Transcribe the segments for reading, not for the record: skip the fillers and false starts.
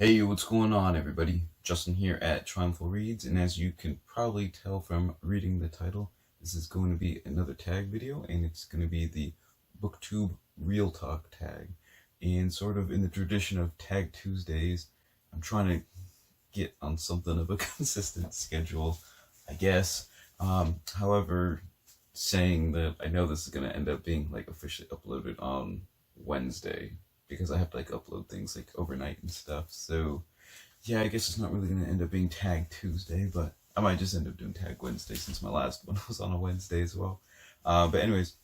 Hey, what's going on, everybody? Justin here at Triumphal Reads, and as you can probably tell from reading the title, this is going to be another tag video, and it's going to be the Booktube Real Talk Tag. And sort of in the tradition of Tag Tuesdays, I'm trying to get on something of a consistent schedule, I guess. However, saying that I know this is going to end up being like officially uploaded on Wednesday, because I have to like upload things like overnight and stuff. So yeah, I guess it's not really gonna end up being Tag Tuesday, but I might just end up doing Tag Wednesday since my last one was on a Wednesday as well. But anyways,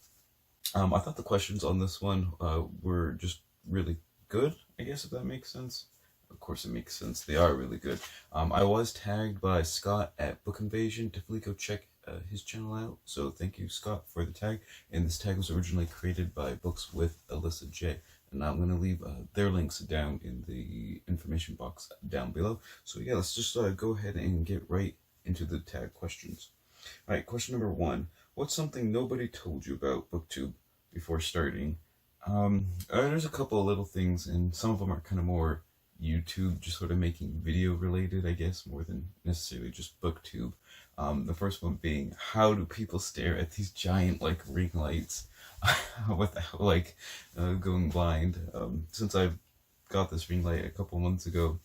I thought the questions on this one were just really good, I guess, if that makes sense. Of course it makes sense. They are really good. I was tagged by Scott at Book Invasion. Definitely go check his channel out. So thank you, Scott, for the tag. And this tag was originally created by Books with Alyssa J. And I'm going to leave their links down in the information box down below. So yeah, let's just go ahead and get right into the tag questions. All right, question number 1. What's something nobody told you about Booktube before starting? There's a couple of little things, and some of them are kind of more YouTube, just sort of making video related, I guess, more than necessarily just Booktube. The first one being, how do people stare at these giant like ring lights without like going blind? Since I've got this ring light a couple months ago,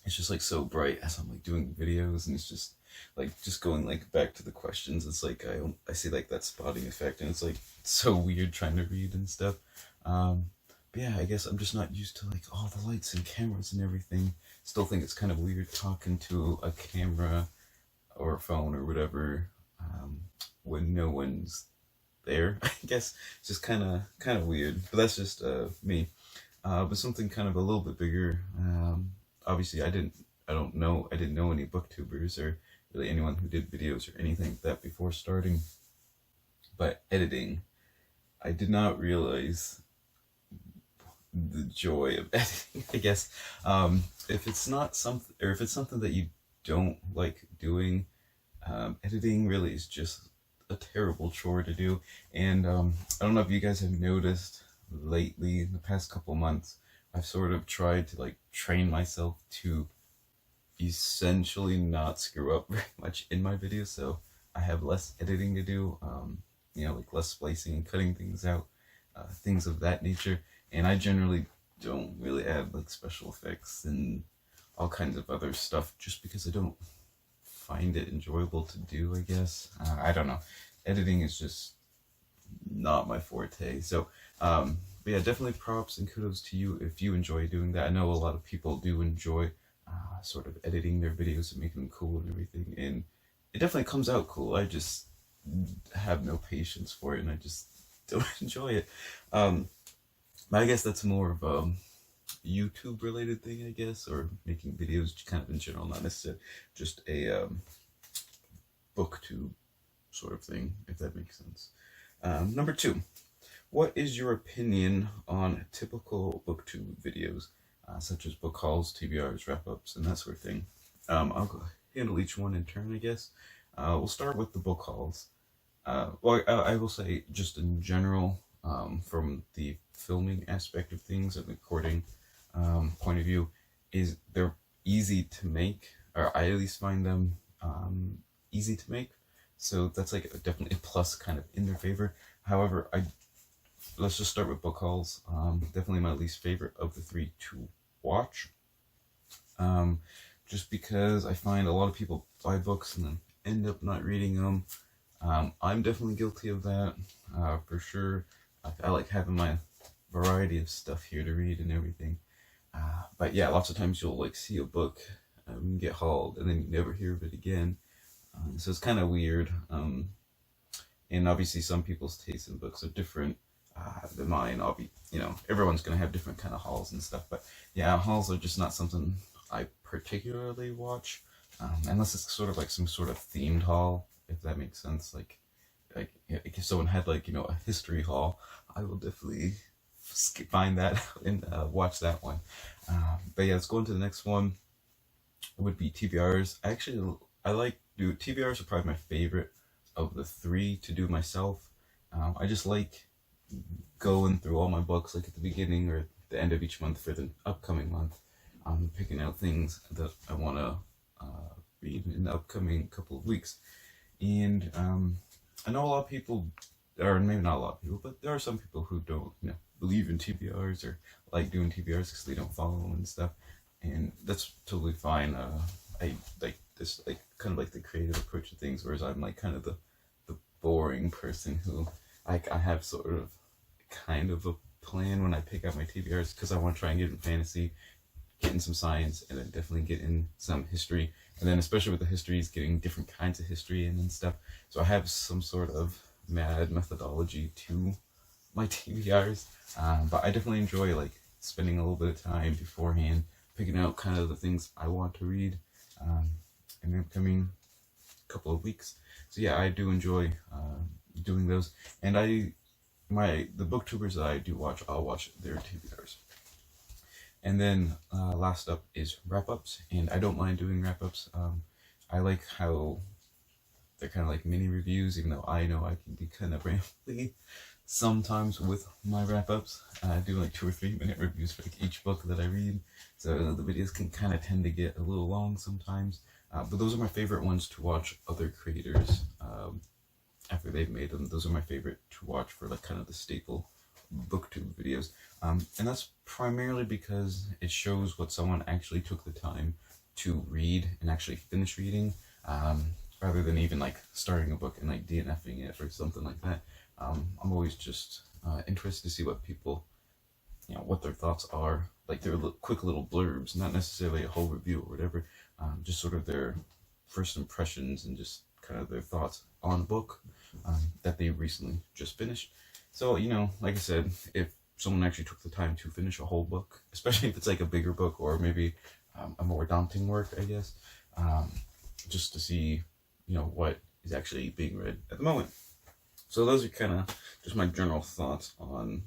it's just like so bright as I'm like doing videos, and it's just like just going like back to the questions. It's like I see like that spotting effect, and it's like so weird trying to read and stuff. But yeah, I guess I'm just not used to like all the lights and cameras and everything. Still think it's kind of weird talking to a camera or a phone or whatever when no one's there. I guess it's just kind of weird. But that's just me. But something kind of a little bit bigger. Obviously, I didn't know any booktubers or really anyone who did videos or anything like that before starting. But editing, I did not realize the joy of editing, I guess. If it's not something, or if it's something that you don't like doing, editing really is just a terrible chore to do. And I don't know if you guys have noticed lately, in the past couple months, I've sort of tried to like train myself to essentially not screw up very much in my videos, so I have less editing to do, like less splicing and cutting things out, things of that nature. And I generally don't really add like special effects and all kinds of other stuff just because I don't find it enjoyable to do, I guess. I don't know. Editing is just not my forte. So, but yeah, definitely props and kudos to you if you enjoy doing that. I know a lot of people do enjoy sort of editing their videos and making them cool and everything. And it definitely comes out cool. I just have no patience for it, and I just don't enjoy it. I guess that's more of a YouTube related thing, I guess, or making videos kind of in general, not necessarily just a booktube sort of thing, if that makes sense. Number 2, what is your opinion on typical booktube videos, such as book hauls, TBRs, wrap-ups, and that sort of thing? I'll go handle each one in turn, I guess. We'll start with the book hauls. Well, I will say, just in general, from the filming aspect of things and recording point of view, is they're easy to make, or I at least find them easy to make. So that's like definitely a plus kind of in their favor. However, let's just start with book hauls. Definitely my least favorite of the 3 to watch. Just because I find a lot of people buy books and then end up not reading them. I'm definitely guilty of that, for sure. I like having my variety of stuff here to read and everything. But yeah, lots of times you'll like see a book get hauled and then you never hear of it again. So it's kind of weird. And obviously some people's tastes in books are different than mine. Everyone's going to have different kind of hauls and stuff. But yeah, hauls are just not something I particularly watch, unless it's sort of like some sort of themed haul, if that makes sense. Like if someone had like, a history haul, I will definitely find that and watch that one. But yeah, let's go into the next one. It would be TBRs. I like TBRs are probably my favorite of the 3 to do myself. I just like going through all my books like at the beginning or the end of each month for the upcoming month, I'm picking out things that I want to read in the upcoming couple of weeks. And I know a lot of people, or maybe not a lot of people, but there are some people who don't, believe in TBRs or like doing TBRs because they don't follow them and stuff. And that's totally fine. I like this, like kind of like the creative approach to things, whereas I'm like kind of the boring person who I have sort of kind of a plan when I pick out my TBRs, because I want to try and get in fantasy, get in some science, and then definitely get in some history, and then especially with the histories, getting different kinds of history and stuff. So I have some sort of mad methodology to my TBRs, but I definitely enjoy like spending a little bit of time beforehand picking out kind of the things I want to read in the upcoming couple of weeks. So yeah, I do enjoy doing those, and the booktubers that I do watch, I'll watch their TBRs. And then last up is wrap-ups, and I don't mind doing wrap-ups. I like how they're kind of like mini reviews, even though I know I can be kind of rambly sometimes with my wrap-ups. I do like 2 or 3 minute reviews for like each book that I read, so the videos can kind of tend to get a little long sometimes. But those are my favorite ones to watch other creators after they've made them. Those are my favorite to watch for like kind of the staple booktube videos, and that's primarily because it shows what someone actually took the time to read and actually finish reading, rather than even like starting a book and like DNFing it or something like that. I'm always just interested to see what people, what their thoughts are, like their quick little blurbs, not necessarily a whole review or whatever, just sort of their first impressions and just kind of their thoughts on a book that they recently just finished. So, like I said, if someone actually took the time to finish a whole book, especially if it's like a bigger book or maybe a more daunting work, I guess, just to see, what is actually being read at the moment. So those are kind of just my general thoughts on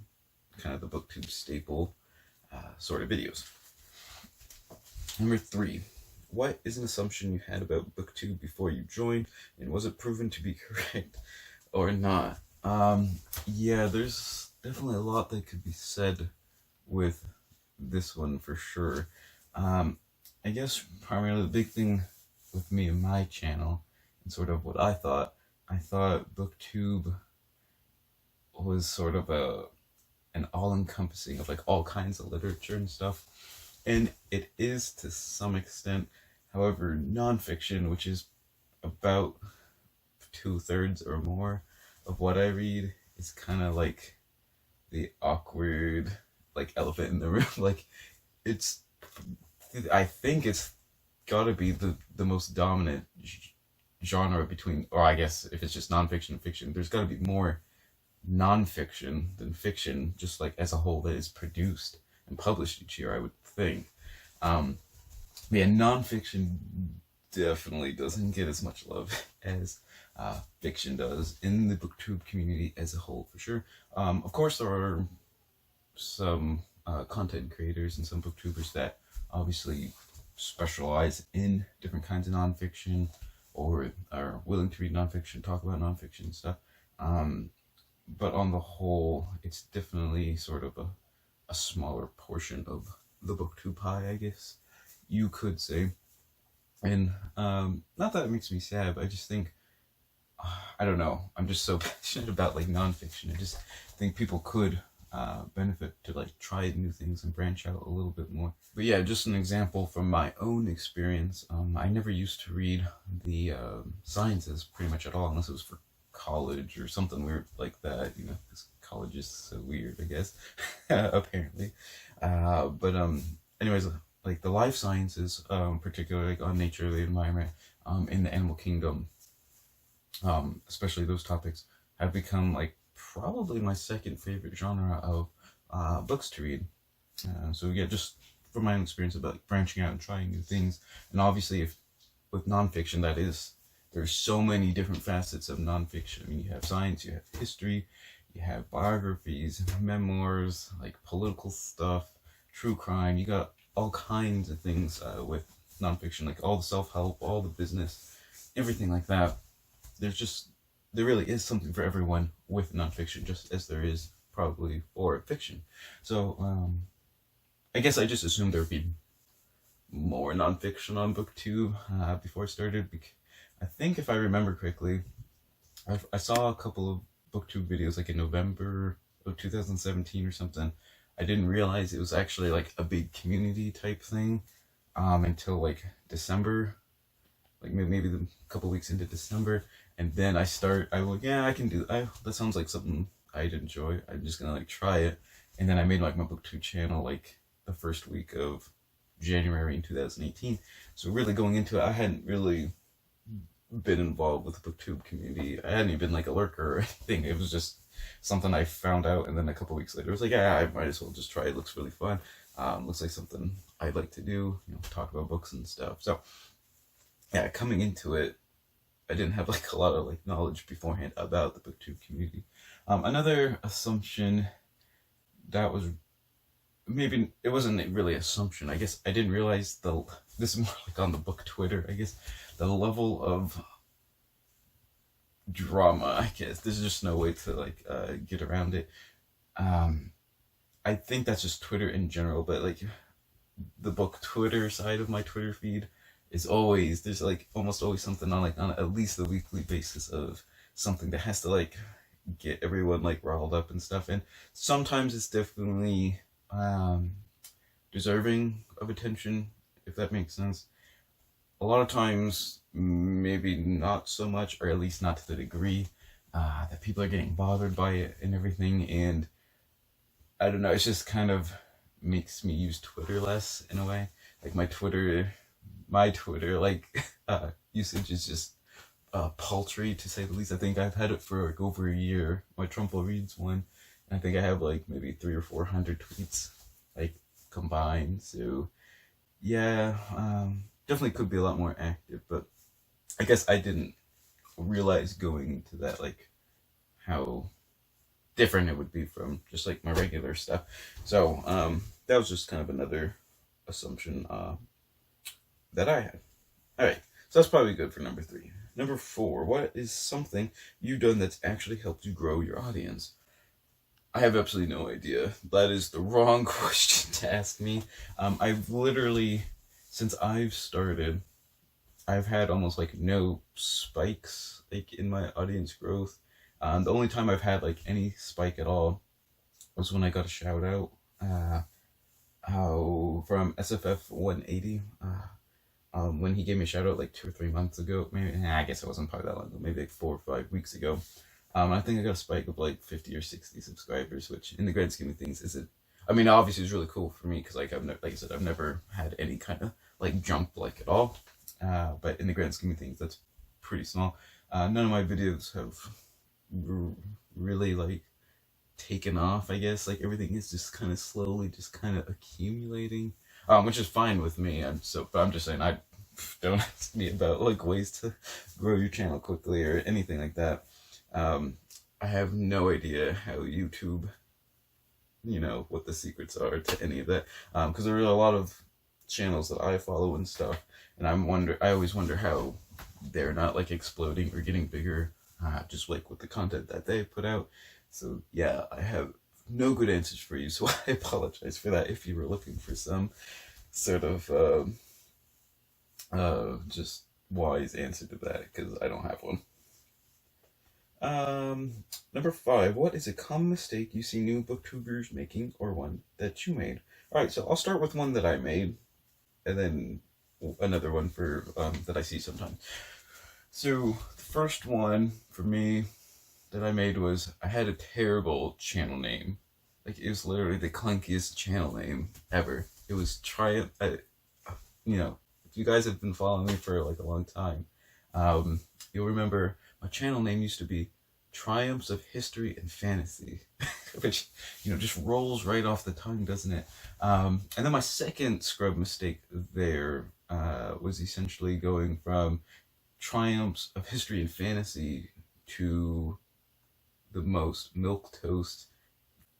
kind of the booktube staple sort of videos. Number 3. What is an assumption you had about booktube before you joined, and was it proven to be correct or not? Yeah, there's definitely a lot that could be said with this one for sure. I guess primarily the big thing with me and my channel, and sort of what I thought booktube was sort of an all-encompassing of like all kinds of literature and stuff, and it is to some extent. However, nonfiction, which is about 2/3 or more of what I read, is kind of like the awkward like elephant in the room. Like I think it's gotta be the most dominant genre between, or I guess if it's just nonfiction and fiction, there's gotta be more nonfiction than fiction, just like as a whole, that is produced and published each year, I would think. Yeah, nonfiction definitely doesn't get as much love as fiction does in the booktube community as a whole, for sure. Of course, there are some content creators and some booktubers that obviously specialize in different kinds of nonfiction, or are willing to read nonfiction, talk about nonfiction and stuff. But on the whole, it's definitely sort of a smaller portion of the booktube pie, I guess you could say. And not that it makes me sad, but I just think, I don't know, I'm just so passionate about like nonfiction. I just think people could benefit to like try new things and branch out a little bit more. But yeah, just an example from my own experience. I never used to read the sciences pretty much at all, unless it was for college or something weird like that, because college is so weird, I guess. Apparently. But anyways, like the life sciences, particularly like on nature, the environment, in the animal kingdom, especially those topics, have become like probably my second favorite genre of books to read. So yeah, just from my own experience about like branching out and trying new things. And obviously, if with nonfiction, there's so many different facets of nonfiction. I mean, you have science, you have history, you have biographies, memoirs, like political stuff, true crime. You got all kinds of things with nonfiction, like all the self-help, all the business, everything like that. There really is something for everyone with nonfiction, just as there is probably for fiction. So I guess I just assumed there would be more nonfiction on Booktube before I started. I think if I remember correctly, I saw a couple of Booktube videos like in November of 2017 or something. I didn't realize it was actually like a big community type thing until like December, like maybe a couple weeks into December, and then I was like, yeah, I can do that. Sounds like something I'd enjoy. I'm just gonna like try it, and then I made like my Booktube channel like the first week of January in 2018. So really going into it, I hadn't really been involved with the Booktube community. I hadn't even been like a lurker or anything. It was just something I found out, and then a couple weeks later, I was like, yeah, I might as well just try it. It looks really fun. Looks like something I'd like to do. Talk about books and stuff. So yeah, coming into it, I didn't have like a lot of like knowledge beforehand about the Booktube community. Another assumption that was maybe it wasn't really assumption. I guess I didn't realize this is more like on the book Twitter. I guess the level of drama. I guess there's just no way to like get around it. I think that's just Twitter in general, but like the book Twitter side of my Twitter feed is always there's like almost always something on at least a weekly basis of something that has to like get everyone like riled up and stuff. And sometimes it's definitely deserving of attention, if that makes sense. A lot of times, maybe not so much, or at least not to the degree that people are getting bothered by it and everything. And I don't know, it's just kind of makes me use Twitter less in a way. Like my Twitter like usage is just paltry to say the least. I think I've had it for like over a year. My Trumple Reads one, and I think I have like maybe 300 or 400 tweets like combined. So yeah, definitely could be a lot more active, but I guess I didn't realize going into that like how different it would be from just like my regular stuff. So that was just kind of another assumption that I had. All right, so that's probably good for number 3. Number 4, what is something you've done that's actually helped you grow your audience? I have absolutely no idea. That is the wrong question to ask me. I've literally, since I've started, I've had almost like no spikes like in my audience growth. The only time I've had like any spike at all was when I got a shout out from SFF 180. When he gave me a shout out like 2 or 3 months ago, maybe I guess it wasn't probably that long ago, maybe like 4 or 5 weeks ago. I think I got a spike of like 50 or 60 subscribers, which in the grand scheme of things isn't. I mean, obviously it's really cool for me because like like I said, I've never had any kind of like jump like at all. But in the grand scheme of things, that's pretty small. None of my videos have really like taken off. I guess like everything is just kind of slowly, just kind of accumulating, which is fine with me. But I'm just saying, I don't ask me about like ways to grow your channel quickly or anything like that. I have no idea how YouTube, what the secrets are to any of that. Because there are a lot of channels that I follow and stuff, and I always wonder how they're not like exploding or getting bigger, just like with the content that they put out. So yeah, I have no good answers for you, so I apologize for that if you were looking for some sort of just wise answer to that, because I don't have one. Number 5, what is a common mistake you see new booktubers making, or one that you made? All right, so I'll start with one that I made, and then another one for that I see sometimes. So the first one for me that I made was I had a terrible channel name. Like it was literally the clunkiest channel name ever. It was Triumph. If you guys have been following me for like a long time, you'll remember my channel name used to be Triumphs of History and Fantasy, which just rolls right off the tongue, doesn't it? And then my second scrub mistake there was essentially going from Triumphs of History and Fantasy to the most milquetoast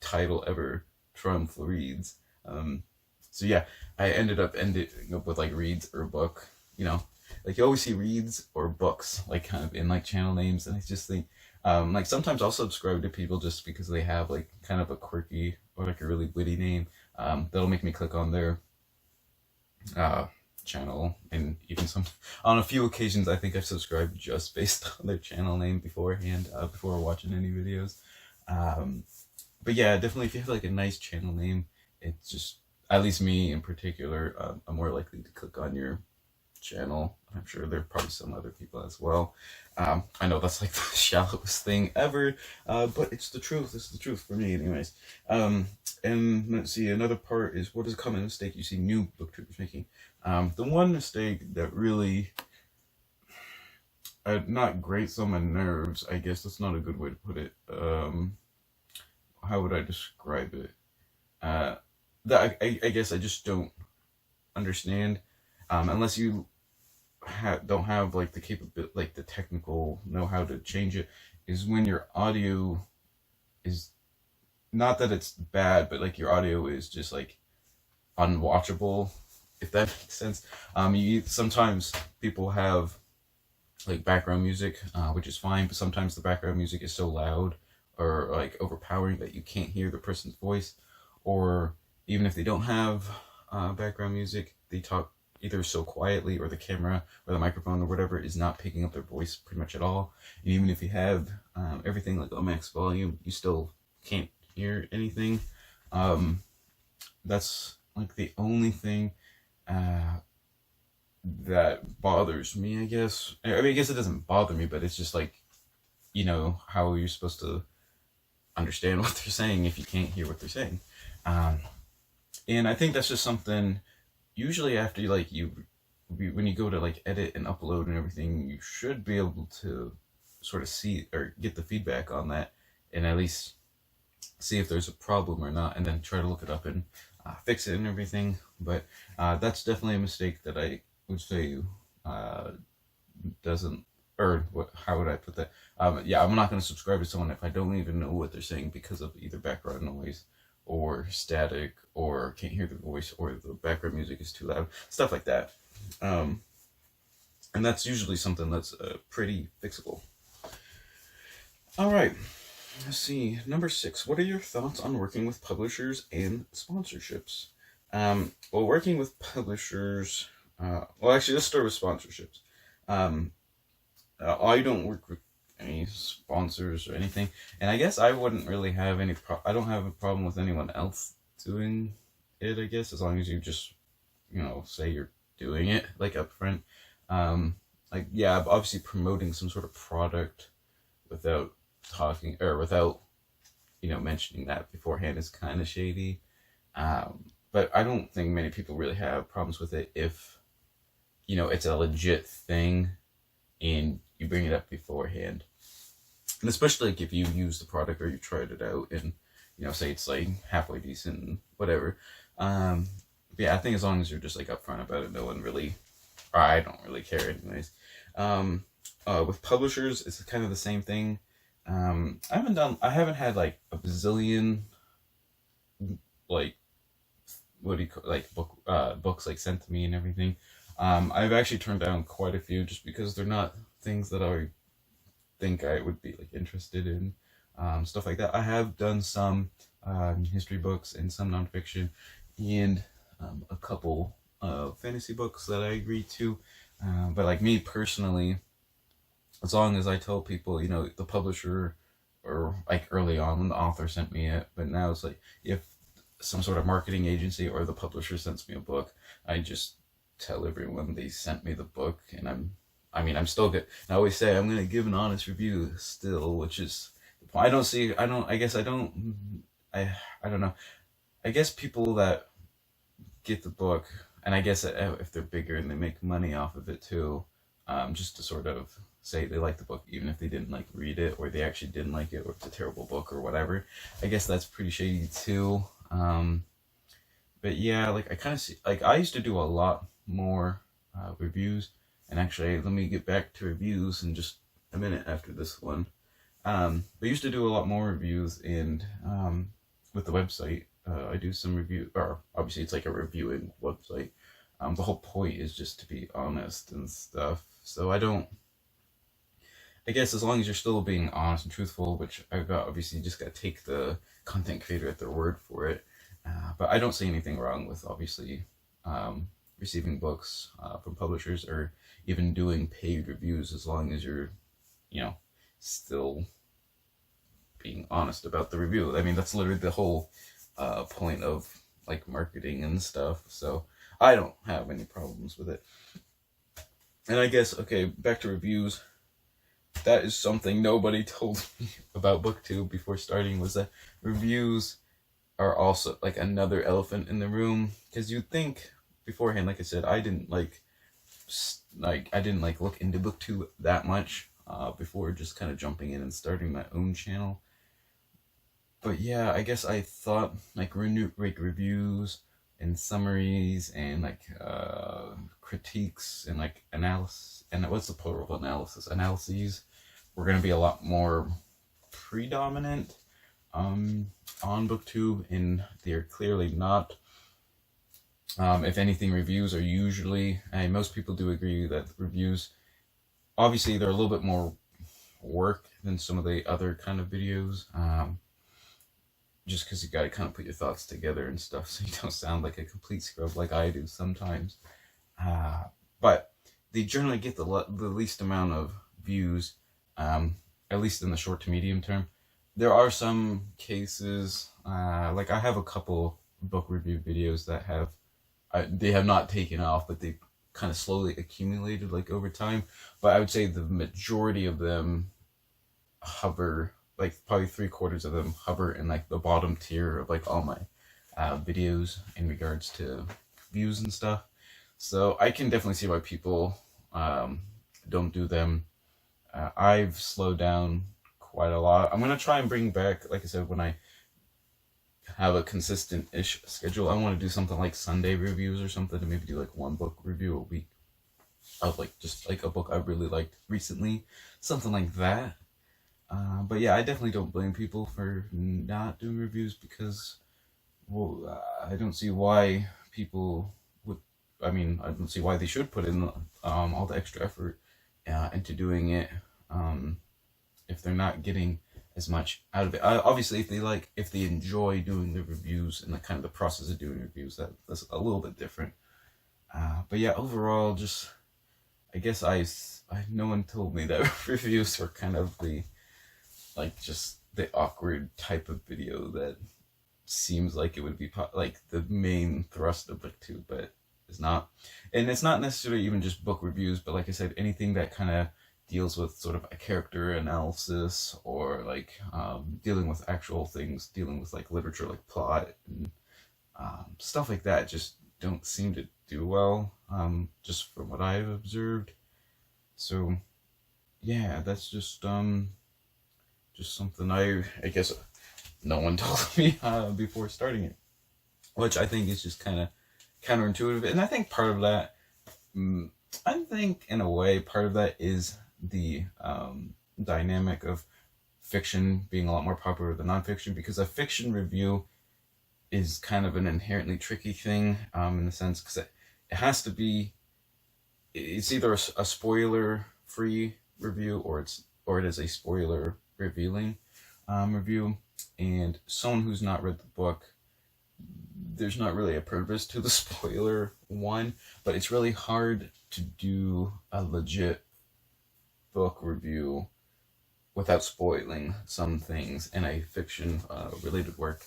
title ever, Triumph Reads. So yeah, I ended up with like Reads or Book. Like you always see Reads or Books like kind of in like channel names, and I just think like sometimes I'll subscribe to people just because they have like kind of a quirky or like a really witty name. That'll make me click on their channel, and even some on a few occasions I think I've subscribed just based on their channel name beforehand, before watching any videos. But yeah, definitely if you have like a nice channel name, it's just, at least me in particular, I'm more likely to click on your channel. I'm sure there are probably some other people as well. I know that's like the shallowest thing ever, but it's the truth. It's the truth for me, anyways. And let's see, another part is, what is a common mistake you see new booktubers making? The one mistake that really not grates on my nerves, I guess that's not a good way to put it. How would I describe it? That I guess I just don't understand, unless you don't have like the capability, like the technical know-how to change it, is when your audio is, not that it's bad, but like your audio is just like unwatchable, if that makes sense. Sometimes people have like background music, which is fine, but sometimes the background music is so loud or like overpowering that you can't hear the person's voice, or even if they don't have background music, they talk either so quietly, or the camera or the microphone or whatever is not picking up their voice pretty much at all. And even if you have everything like on max volume, you still can't hear anything. That's like the only thing that bothers me, I guess. I mean, I guess it doesn't bother me, but it's just like, how you're supposed to understand what they're saying if you can't hear what they're saying. And I think that's just something, usually after when you go to like edit and upload and everything, you should be able to sort of see or get the feedback on that, and at least see if there's a problem or not, and then try to look it up and fix it and everything. But that's definitely a mistake that I would say doesn't, or how would I put that? Yeah, I'm not going to subscribe to someone if I don't even know what they're saying because of either background noise or static, or can't hear the voice, or the background music is too loud, stuff like that. And that's usually something that's pretty fixable. All right, let's see. Number 6, what are your thoughts on working with publishers and sponsorships? Well, working with publishers, well, actually, let's start with sponsorships. I don't work with any sponsors or anything, and I guess I wouldn't really have any I don't have a problem with anyone else doing it, I guess, as long as you just, say you're doing it, like, up front. Like, yeah, obviously promoting some sort of product without talking, or without, mentioning that beforehand is kind of shady. But I don't think many people really have problems with it if, it's a legit thing and you bring it up beforehand. And especially like if you use the product or you tried it out and, say it's like halfway decent and whatever. Yeah, I think as long as you're just like upfront about it, no one really, or I don't really care anyways. With publishers, it's kind of the same thing. I haven't had like a bazillion, like, what do you call, like, books like sent to me and everything. I've actually turned down quite a few just because they're not things that I think I would be like interested in, stuff like that. I have done some history books and some nonfiction, and a couple fantasy books that I agreed to. But like me personally, as long as I tell people, the publisher, or like early on when the author sent me it, but now it's like if some sort of marketing agency or the publisher sends me a book, I just tell everyone they sent me the book, and I'm still good. I always say I'm gonna give an honest review still, which is, I don't know. I guess people that get the book, and I guess if they're bigger and they make money off of it too, just to sort of say they like the book even if they didn't like read it, or they actually didn't like it, or it's a terrible book or whatever. I guess that's pretty shady too. But yeah, like I kind of see, like I used to do a lot more reviews, and actually, let me get back to reviews in just a minute after this one. I used to do a lot more reviews, and with the website, I do some review, or obviously it's like a reviewing website. The whole point is just to be honest and stuff. So I guess as long as you're still being honest and truthful, which obviously you just gotta take the content creator at their word for it. But I don't see anything wrong with obviously receiving books from publishers, or even doing paid reviews, as long as you're, still being honest about the review. I mean, that's literally the whole point of like marketing and stuff. So I don't have any problems with it. And I guess, okay, back to reviews. That is something nobody told me about Booktube before starting, was that reviews are also like another elephant in the room. Because you'd think beforehand, like I said, I didn't like look into Booktube that much before just kind of jumping in and starting my own channel. But yeah, I guess I thought like reviews and summaries and like critiques and like analysis, and what's the plural of analysis? Analyses were going to be a lot more predominant on Booktube, and they're clearly not. If anything, reviews are usually, and most people do agree that reviews, obviously they're a little bit more work than some of the other kind of videos. Just because you got to kind of put your thoughts together and stuff, so you don't sound like a complete scrub like I do sometimes. But they generally get the least amount of views, at least in the short to medium term. There are some cases, like I have a couple book review videos that they have not taken off, but they kind of slowly accumulated like over time. But I would say the majority of them hover, like probably 3/4 of them hover in like the bottom tier of like all my videos in regards to views and stuff. So I can definitely see why people don't do them. I've slowed down quite a lot. I'm going to try and bring back, like I said, when I have a consistent-ish schedule, I want to do something like Sunday reviews or something, to maybe do like one book review a week of like just like a book I really liked recently, something like that. But yeah, I definitely don't blame people for not doing reviews, because, well, I don't see why people would. I mean, I don't see why they should put in all the extra effort into doing it if they're not getting as much out of it. Obviously, if they enjoy doing the reviews and the kind of the process of doing reviews, that's a little bit different. But yeah, overall, just I guess no one told me that reviews were kind of just the awkward type of video that seems like it would be like the main thrust of Booktube, but it's not. And it's not necessarily even just book reviews, but like I said, anything that kind of deals with sort of a character analysis, or like dealing with actual things, dealing with like literature, like plot and stuff like that, just don't seem to do well, just from what I've observed. So yeah, that's just something I guess no one told me before starting it, which I think is just kind of counterintuitive. And I think part of that, I think in a way, part of that is the dynamic of fiction being a lot more popular than nonfiction, because a fiction review is kind of an inherently tricky thing, in the sense, because it has to be, it's either a spoiler free review, or it is a spoiler revealing review. And someone who's not read the book, there's not really a purpose to the spoiler one, but it's really hard to do a legit book review without spoiling some things in a fiction related work.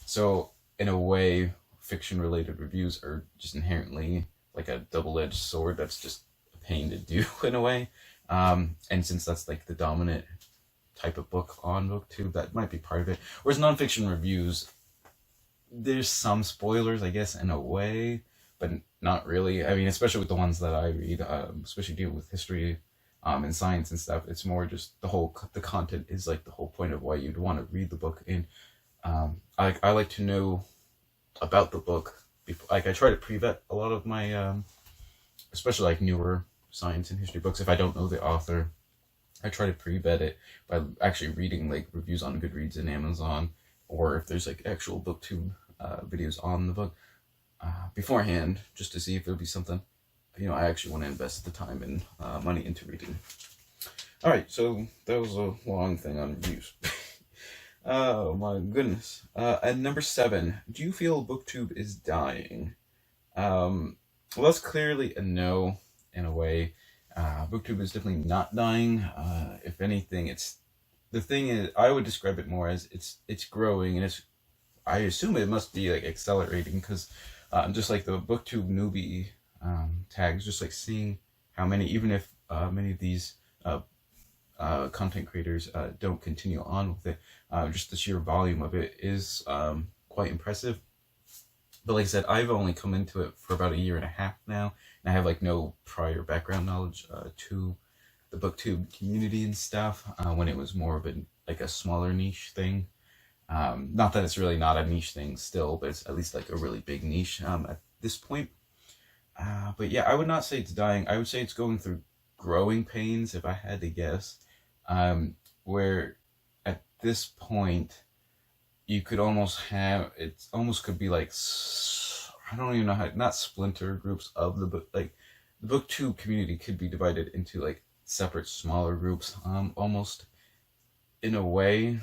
So in a way, fiction related reviews are just inherently like a double-edged sword that's just a pain to do in a way. And since that's like the dominant type of book on Booktube, that might be part of it. Whereas nonfiction reviews, there's some spoilers, I guess, in a way, but not really. I mean, especially with the ones that I read, especially deal with history and science and stuff, it's more just the content is like the whole point of why you'd want to read the book. And I like to know about the book before. Like, I try to pre-vet a lot of my, especially like newer science and history books. If I don't know the author, I try to pre-vet it by actually reading like reviews on Goodreads and Amazon, or if there's like actual Booktube videos on the book beforehand, just to see if it'll be something I actually want to invest the time and money into reading. All right, so that was a long thing on reviews. Oh my goodness. At number 7, do you feel Booktube is dying? Well, that's clearly a no in a way. Booktube is definitely not dying. If anything, the thing is, I would describe it more as it's growing, and I assume it must be like accelerating because just like the booktube newbie tags, just like seeing how many, even if many of these content creators don't continue on with it, just the sheer volume of it is quite impressive. But like I said, I've only come into it for about a year and a half now, and I have like no prior background knowledge to the booktube community and stuff when it was more of a smaller niche thing. Not that it's really not a niche thing still, but it's at least like a really big niche at this point. But yeah, I would not say it's dying. I would say it's going through growing pains, if I had to guess. Where at this point, you could almost have it almost could be like I don't even know how, not splinter groups of the book, like the booktube community could be divided into like separate smaller groups, almost in a way,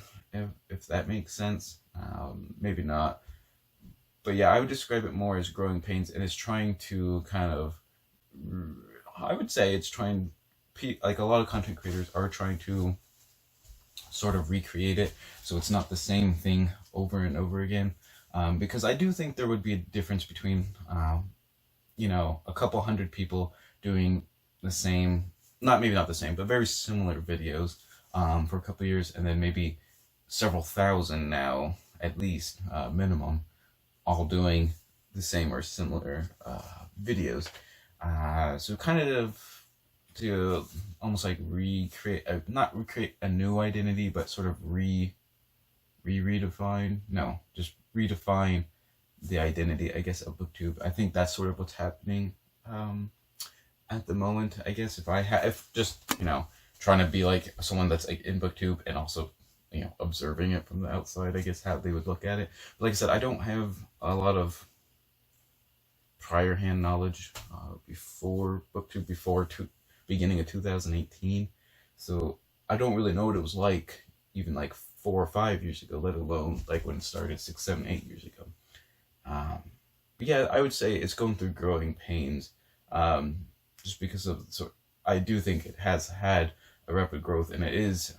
if that makes sense. Maybe not, but yeah, I would describe it more as growing pains, and it's trying to kind of, I would say it's trying, like a lot of content creators are trying to sort of recreate it so it's not the same thing over and over again. Because I do think there would be a difference between, a couple hundred people doing the same, maybe not the same, but very similar videos for a couple of years, and then maybe several thousand now, at least, minimum, all doing the same or similar videos. So kind of to almost like not recreate a new identity, but sort of redefine, no, just redefine the identity, I guess, of booktube. I think that's sort of what's happening at the moment, I guess. If just, trying to be like someone that's like in booktube and also, observing it from the outside, I guess, how they would look at it. But like I said, I don't have a lot of prior hand knowledge before booktube, beginning of 2018. So I don't really know what it was like even like 4 or 5 years ago, let alone like when it started 6, 7, 8 years ago. But yeah, I would say it's going through growing pains, just because I do think it has had a rapid growth, and it is,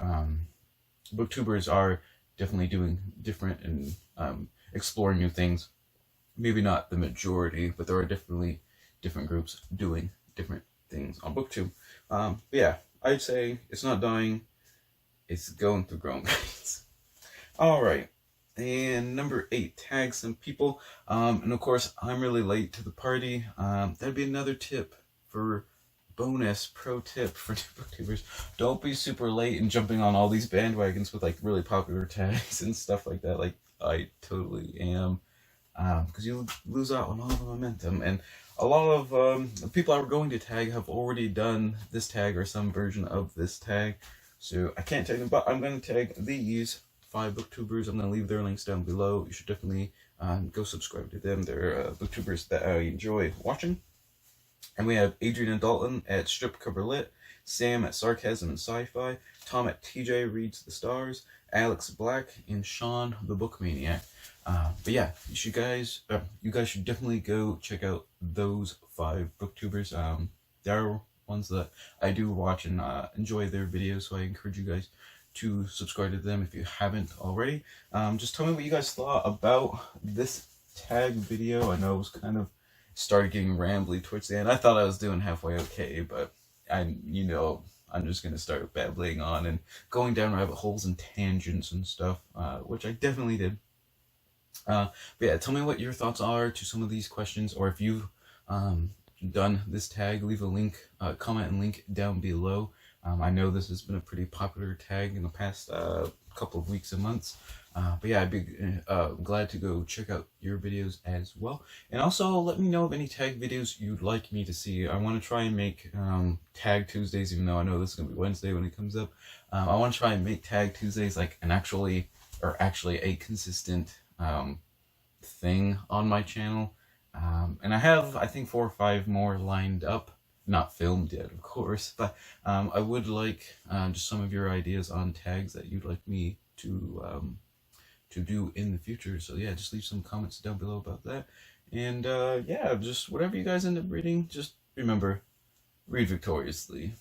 booktubers are definitely doing different and exploring new things. Maybe not the majority, but there are definitely different groups doing different things on booktube. But yeah, I'd say it's not dying, it's going through growing pains. All right, and number 8, tag some people. And of course, I'm really late to the party. That'd be another tip for bonus pro tip for new booktubers. Don't be super late and jumping on all these bandwagons with like really popular tags and stuff like that. Like I totally am, because you lose out on all the momentum. And a lot of people I were going to tag have already done this tag or some version of this tag, so I can't tag them, but I'm going to tag these 5 booktubers. I'm going to leave their links down below. You should definitely go subscribe to them. They're booktubers that I enjoy watching. And we have Adrian and Dalton at Strip Cover Lit, Sam at Sarcasm and Sci-Fi, Tom at TJ Reads the Stars, Alex Black, and Sean the Book Maniac. But yeah, you guys should definitely go check out those 5 booktubers. They're ones that I do watch and enjoy their videos, so I encourage you guys to subscribe to them if you haven't already. Just tell me what you guys thought about this tag video. I know it was kind of started getting rambly towards the end. I thought I was doing halfway okay, but I'm just gonna start babbling on and going down rabbit holes and tangents and stuff, which I definitely did. But yeah, tell me what your thoughts are to some of these questions, or if you've done this tag, leave a link, comment and link down below. I know this has been a pretty popular tag in the past couple of weeks and months. But yeah, I'd be glad to go check out your videos as well. And also let me know of any tag videos you'd like me to see. I want to try and make Tag Tuesdays, even though I know this is going to be Wednesday when it comes up. I want to try and make Tag Tuesdays like actually a consistent thing on my channel. And I have, I think, 4 or 5 more lined up. Not filmed yet, of course, but I would like just some of your ideas on tags that you'd like me to do in the future. So yeah, just leave some comments down below about that. And yeah, just whatever you guys end up reading, just remember, read victoriously.